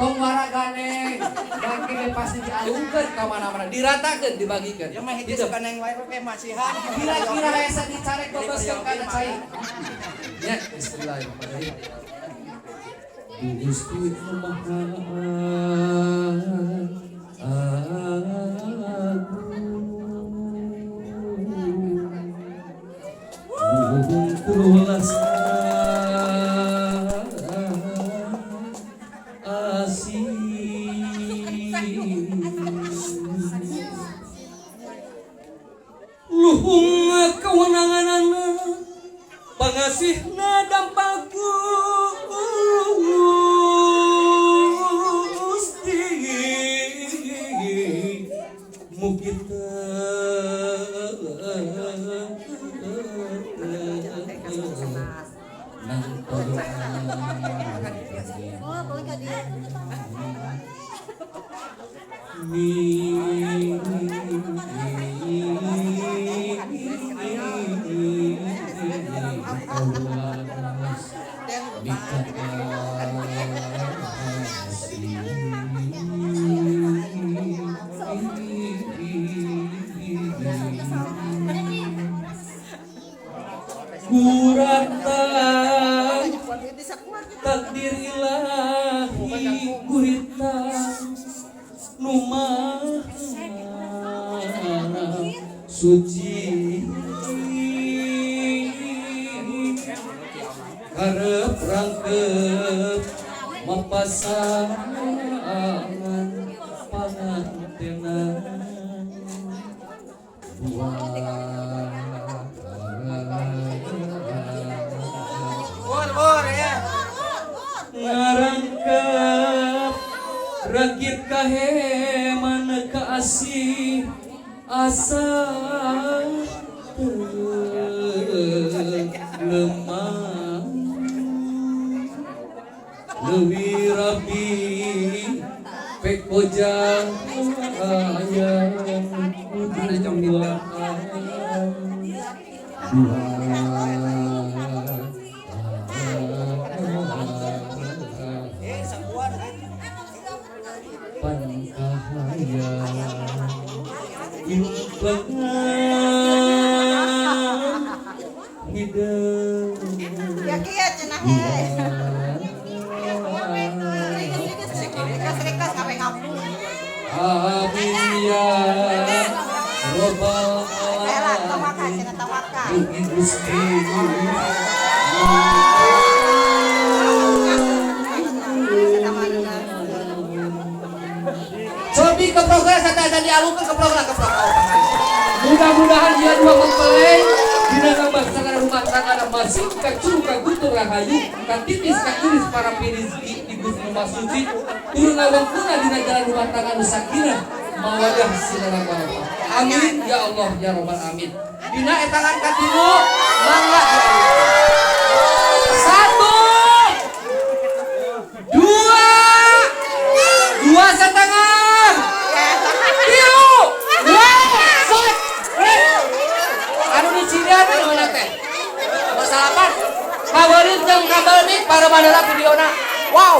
tong waraganeng bangke ge pasti dialungkeun ka mana-mana diratakeun dibagikan Ya mah hiji suka neng wae we masihan. kira-kira aya dicarek bebaskeun kana cai nya bismillahirrahmanirrahim Gusti Maha Agung kulas luhung kewenanganana pangasihna dampaku Gusti mugi Kuratan takdir ilahi gurita numah suci karep rangkep mapasangan pangantenan ngarangkep regit kaheman kaasih asa lemah leuwih rapi pekojang ayam pankahaya imbangan hidup ya kieu cenah he rekas kawe ngapung amin ya robbal alamin mugi Gusti cobi ke progres ada dialungkeun ke progres mudah-mudahan dia dua mempelai dina ngabaksakan rumah tangga masih ka curu ka gutur rahayu ka titis ka iris para pirizki di Gusti Maha Suci turun ngawangkeunna dina jalan rumah tangga nu sakinah mawadah silalah barokah amin ya Allah ya robbal alamin dina eta angkat dulu mangga satu dua setengah tilu sok anu dicidean we mana teh salapan kabarin jeung kabel mik para mandala videona wow